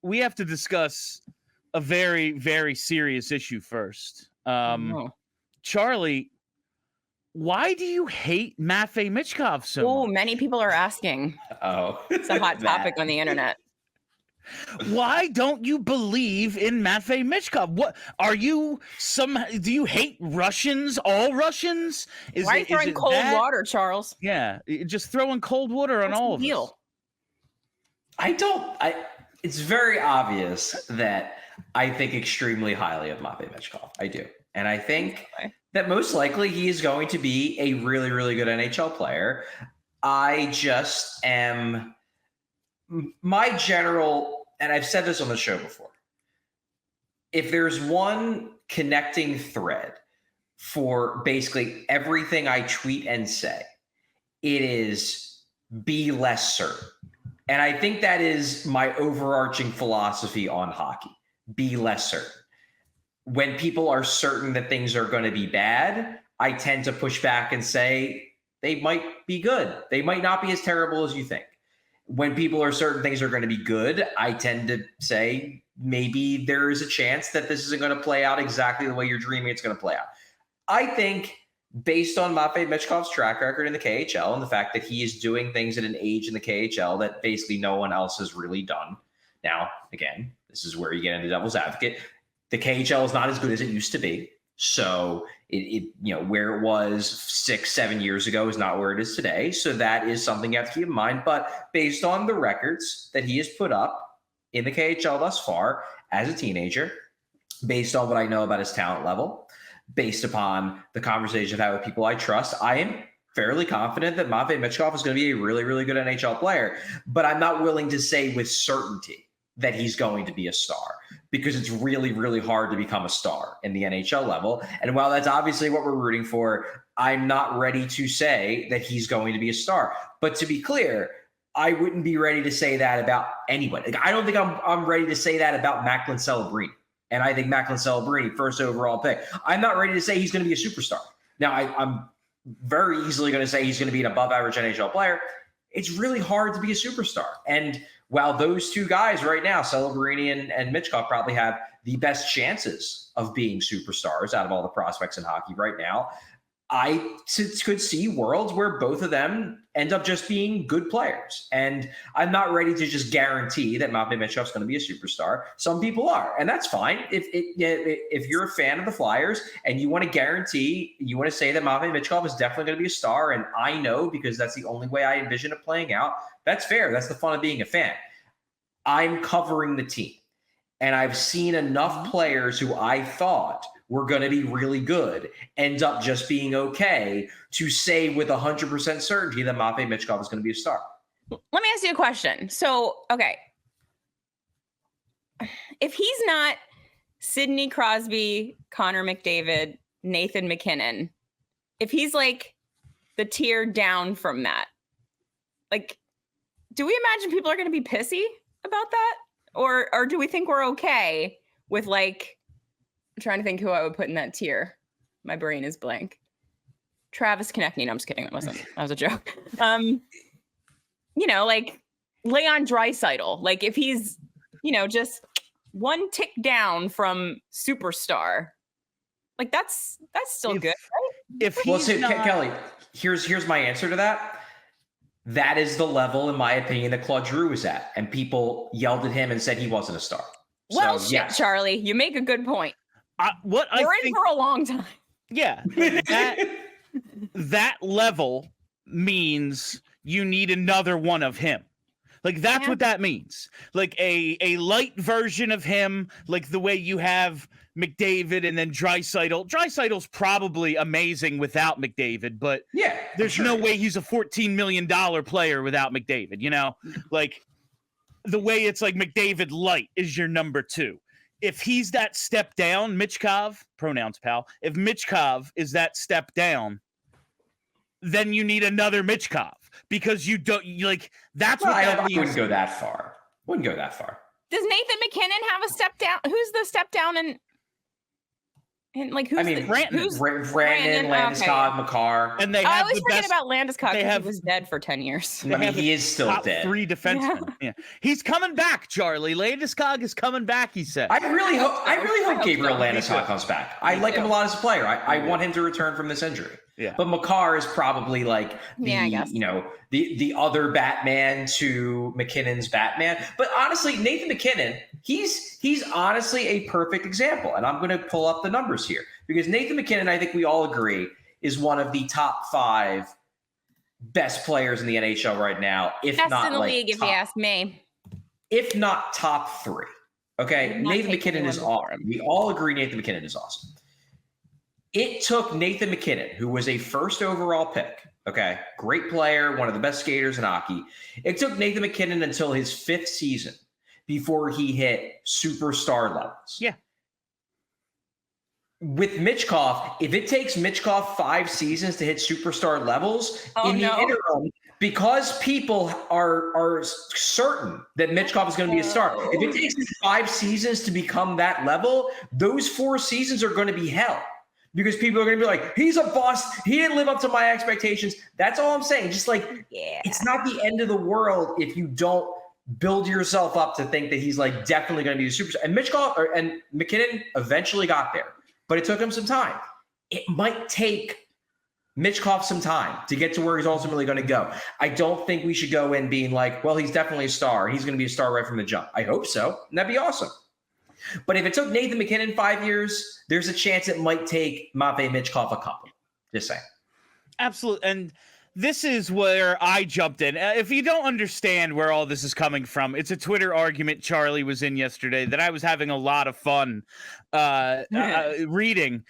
we have to discuss a very, very serious issue first. Charlie, why do you hate Matvei Michkov so much? Many people are asking. It's a hot topic on the internet. Why don't you believe in Matvei Michkov? What are you? Do you hate Russians? All Russians? Why are you throwing cold water, Charles? Yeah, just throwing cold water on all of us. It's very obvious that I think extremely highly of Matvei Michkov. I do, and I think that most likely he is going to be a really, really good NHL player. I just am my general. And I've said this on the show before. If there's one connecting thread for basically everything I tweet and say, it is be less certain. And I think that is my overarching philosophy on hockey. Be less certain. When people are certain that things are going to be bad, I tend to push back and say they might be good. They might not be as terrible as you think. When people are certain things are going to be good, I tend to say maybe there is a chance that this isn't going to play out exactly the way you're dreaming it's going to play out. I think based on Matvei Michkov's track record in the KHL and the fact that he is doing things at an age in the KHL that basically no one else has really done. Now, again, this is where you get into devil's advocate. The KHL is not as good as it used to be. So it where it was 6-7 years ago is not where it is today. So that is something you have to keep in mind. But based on the records that he has put up in the KHL thus far as a teenager, based on what I know about his talent level, based upon the conversation I've had with people I trust, I am fairly confident that Matvei Michkov is going to be a really, really good NHL player. But I'm not willing to say with certainty that he's going to be a star, because it's really, really hard to become a star in the NHL level. And while that's obviously what we're rooting for, I'm not ready to say that he's going to be a star. But to be clear, I wouldn't be ready to say that about anyone. Like, I don't think I'm ready to say that about Macklin Celebrini. And I think Macklin Celebrini, first overall pick. I'm not ready to say he's going to be a superstar. Now, I'm very easily going to say he's going to be an above-average NHL player. It's really hard to be a superstar. And while those two guys right now, Celebrini and Michkov, probably have the best chances of being superstars out of all the prospects in hockey right now, I could see worlds where both of them end up just being good players. And I'm not ready to just guarantee that Matvei Michkov's going to be a superstar. Some people are, and that's fine. If you're a fan of the Flyers and you want to guarantee, you want to say that Matvei Michkov is definitely going to be a star, and I know because that's the only way I envision it playing out, that's fair. That's the fun of being a fan. I'm covering the team, and I've seen enough players who I thought were going to be really good end up just being okay to say with 100% certainty that Matvei Michkov is going to be a star. Let me ask you a question. So, okay. If he's not Sidney Crosby, Connor McDavid, Nathan MacKinnon, if he's like the tier down from that, like, do we imagine people are going to be pissy about that? Or do we think we're okay with, like, I'm trying to think who I would put in that tier. My brain is blank. Travis Konechny. No, I'm just kidding. That was a joke. Like Leon Draisaitl. Like, if he's, just one tick down from superstar, like that's still good, right? Kelly, here's my answer to that. That is the level, in my opinion, that Claude Giroux was at, and people yelled at him and said he wasn't a star. Well, so, yes. Charlie, you make a good point. We're in for a long time. Yeah, that level means you need another one of him. Like, that's what that means. Like a light version of him, like the way you have McDavid and then Draisaitl. Draisaitl's probably amazing without McDavid, but there's no way he's a $14 million player without McDavid, Like, the way it's like McDavid light is your number two. If he's that step down, Michkov, pronouns, pal, if Michkov is that step down, then you need another Michkov, because you don't that's what that means. I wouldn't go that far. Does Nathan MacKinnon have a step down? Who's the step down in And like, who's Brandon, Landeskog, Makar. And they I have always the forget best. about Landeskog they because have- he was dead for 10 years. I mean, he is still top dead. 3 defensemen. Yeah. He's coming back, Charlie. Landeskog is coming back, he said. I really hope Gabriel so. Landeskog comes back. I like him a lot as a player. I want him to return from this injury. Yeah. But Makar is probably like I guess. the other Batman to McKinnon's Batman. But honestly, Nathan MacKinnon, he's honestly a perfect example. And I'm going to pull up the numbers here because Nathan MacKinnon, I think we all agree, is one of the top 5 best players in the NHL right now, if Best not in the like league, if you ask me. if not top 3. Okay, Nathan MacKinnon is awesome. We all agree Nathan MacKinnon is awesome. It took Nathan MacKinnon, who was a first overall pick, okay, great player, one of the best skaters in hockey. It took Nathan MacKinnon until his 5th season before he hit superstar levels. Yeah. With Michkov, if it takes Michkov 5 seasons to hit superstar levels, the interim, because people are certain that Michkov is going to be a star, if it takes 5 seasons to become that level, those 4 seasons are going to be hell. Because people are going to be like, he's a bust. He didn't live up to my expectations. That's all I'm saying. Just like, It's not the end of the world if you don't build yourself up to think that he's like definitely going to be a superstar. And and MacKinnon eventually got there, but it took him some time. It might take Michkov some time to get to where he's ultimately going to go. I don't think we should go in being like, well, he's definitely a star. He's going to be a star right from the jump. I hope so. And that'd be awesome. But if it took Nathan MacKinnon 5 years, there's a chance it might take Matvei Michkov a couple. Just saying. Absolutely. And this is where I jumped in. If you don't understand where all this is coming from, it's a Twitter argument Charlie was in yesterday that I was having a lot of fun reading,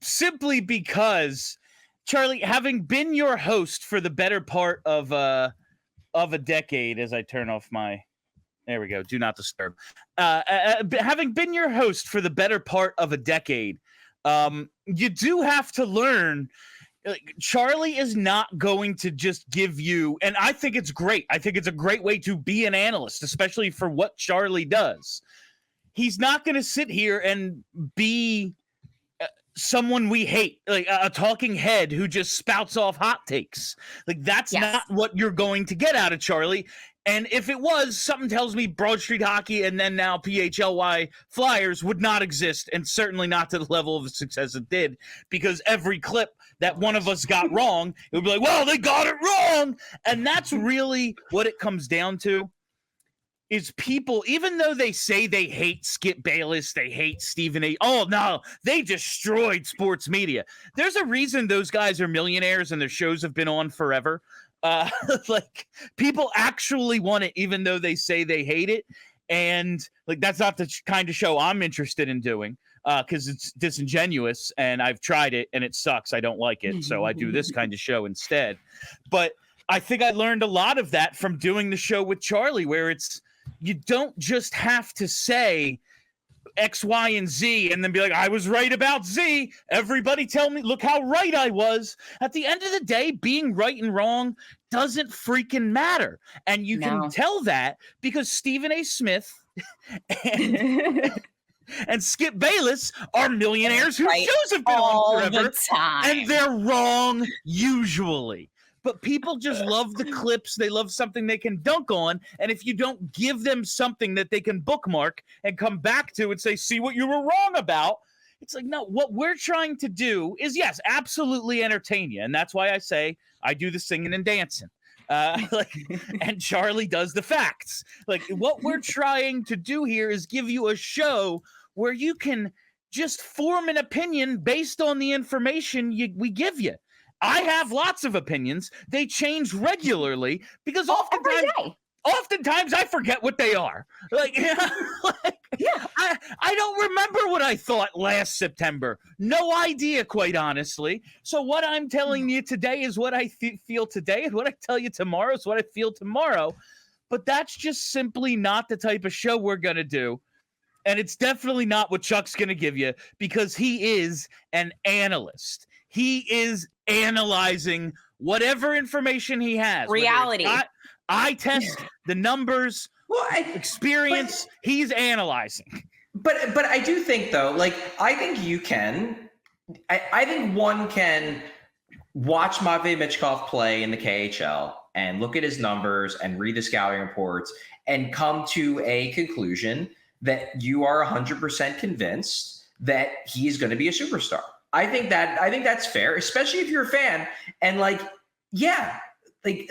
simply because, Charlie, having been your host for the better part of a decade, as I turn off my... There we go. Do not disturb. Having been your host for the better part of a decade, you do have to learn. Charlie is not going to just give you, and I think it's great. I think it's a great way to be an analyst, especially for what Charlie does. He's not going to sit here and be someone we hate, like a talking head who just spouts off hot takes. Like that's not what you're going to get out of Charlie. And if it was, something tells me Broad Street Hockey and then now PHLY Flyers would not exist, and certainly not to the level of success it did, because every clip that one of us got wrong, it would be like, well, they got it wrong. And that's really what it comes down to, is people, even though they say they hate Skip Bayless, they hate Stephen A. Oh, no, they destroyed sports media. There's a reason those guys are millionaires and their shows have been on forever. Like people actually want it, even though they say they hate it. And like, that's not the kind of show I'm interested in doing, because it's disingenuous and I've tried it and it sucks. I don't like it. So I do this kind of show instead. But I think I learned a lot of that from doing the show with Charlie, where it's, you don't just have to say X, Y, and Z and then be like, I was right about Z. Everybody tell me, look how right I was. At the end of the day, being right and wrong doesn't freaking matter. And you can tell that because Stephen A. Smith and Skip Bayless are millionaires whose shows have been on forever. And they're wrong usually. But people just love the clips. They love something they can dunk on. And if you don't give them something that they can bookmark and come back to and say, see what you were wrong about, it's like, no, what we're trying to do is, yes, absolutely entertain you. And that's why I say I do the singing and dancing. And Charlie does the facts. Like, what we're trying to do here is give you a show where you can just form an opinion based on the information we give you. I have lots of opinions. They change regularly because oftentimes I forget what they are. I don't remember what I thought last September. No idea, quite honestly. So what I'm telling you today is what I feel today, and what I tell you tomorrow is what I feel tomorrow. But that's just simply not the type of show we're going to do. And it's definitely not what Chuck's going to give you, because he is an analyst. He is analyzing whatever information he has. Reality. I test the numbers, experience. He's analyzing. But I do think, though, like, I think you can I think one can watch Matvei Michkov play in the KHL and look at his numbers and read the scouting reports and come to a conclusion that you are 100% convinced that he's going to be a superstar. I think that's fair, especially if you're a fan. And like, yeah, like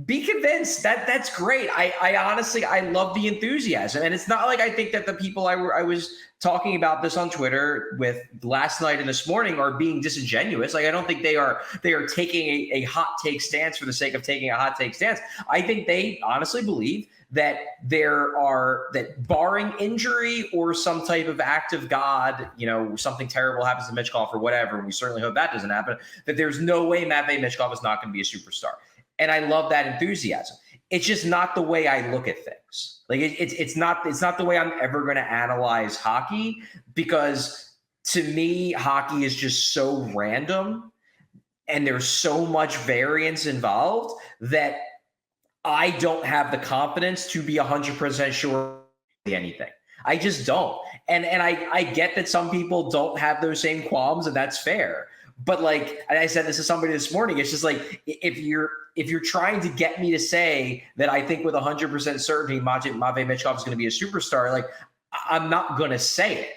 be convinced. That's great. I honestly, I love the enthusiasm. And it's not like I think that the people I was talking about this on Twitter with last night and this morning are being disingenuous. Like, I don't think they are taking a hot take stance for the sake of taking a hot take stance. I think they honestly believe that that barring injury or some type of act of God, something terrible happens to Michkov or whatever, and we certainly hope that doesn't happen, that there's no way Matvei Michkov is not going to be a superstar. And I love that enthusiasm. It's just not the way I look at things. Like it's not the way I'm ever going to analyze hockey, because to me, hockey is just so random and there's so much variance involved that I don't have the confidence to be 100% sure of anything. I just don't. And I get that some people don't have those same qualms, and that's fair. But like, and I said this to somebody this morning, it's just like, if you're trying to get me to say that I think with 100% certainty Matvei Michkov is going to be a superstar, like, I'm not going to say it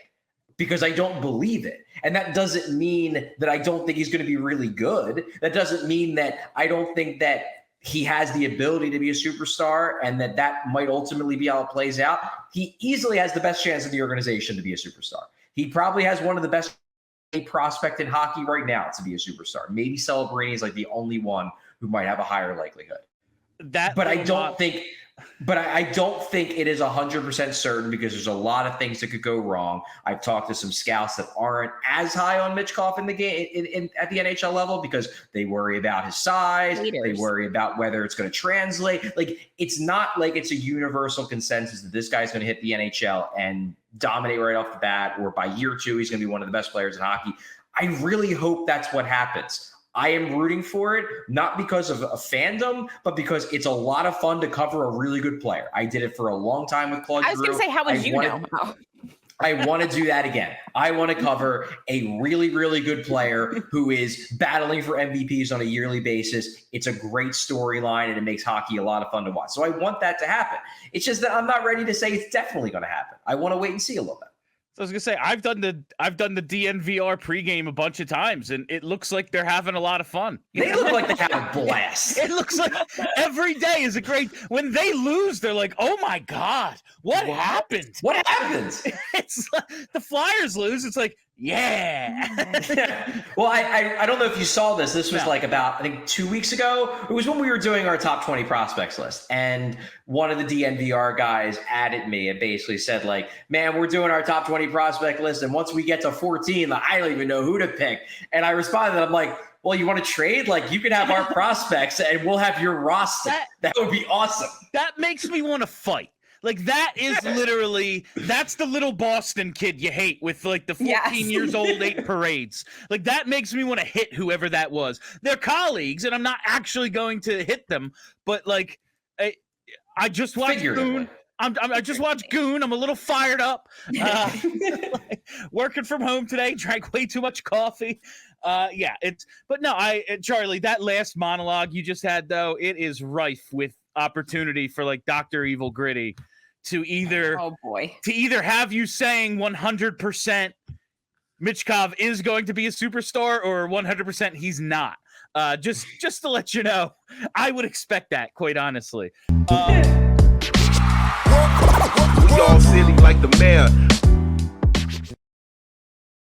because I don't believe it. And that doesn't mean that I don't think he's going to be really good. That doesn't mean that I don't think that he has the ability to be a superstar and that might ultimately be how it plays out. He easily has the best chance in the organization to be a superstar. He probably has one of the best prospect in hockey right now to be a superstar. Maybe Celebrini is like the only one who might have a higher likelihood. But I don't think it is 100% certain, because there's a lot of things that could go wrong. I've talked to some scouts that aren't as high on Michkov in the game at the NHL level because they worry about his size. They worry about whether it's going to translate. Like, it's not like it's a universal consensus that this guy's going to hit the NHL and dominate right off the bat, or by year 2 he's going to be one of the best players in hockey. I really hope that's what happens. I am rooting for it, not because of a fandom, but because it's a lot of fun to cover a really good player. I did it for a long time with Claude Giroux. I was going to say, how would you know? I want to do that again. I want to cover a really, really good player who is battling for MVPs on a yearly basis. It's a great storyline, and it makes hockey a lot of fun to watch. So I want that to happen. It's just that I'm not ready to say it's definitely going to happen. I want to wait and see a little bit. I was gonna say, I've done the DNVR pregame a bunch of times, and it looks like they're having a lot of fun. They look like they have a blast. It looks like every day is a great. When they lose, they're like, "Oh my god, what happened? What happened?" It's like, the Flyers lose. It's like, yeah. Well, I don't know if you saw this. This was like about, I think, 2 weeks ago. It was when we were doing our top 20 prospects list. And one of the DNVR guys added me and basically said, like, man, we're doing our top 20 prospect list, and once we get to 14, like, I don't even know who to pick. And I responded, I'm like, well, you want to trade? Like, you can have our prospects and we'll have your roster. That would be awesome. That makes me want to fight. Like, that is literally, that's the little Boston kid you hate with like the 14 years old 8 parades. Like, that makes me want to hit whoever that was. They're colleagues, and I'm not actually going to hit them, but like, I just watched Goon. I just watched Goon. I'm a little fired up. Like, working from home today, drank way too much coffee. Charlie, that last monologue you just had, though, it is rife with opportunity for like Dr. Evil Gritty to either have you saying 100% Michkov is going to be a superstar or 100% he's not. Just to let you know, I would expect that, quite honestly. We all silly like the mayor.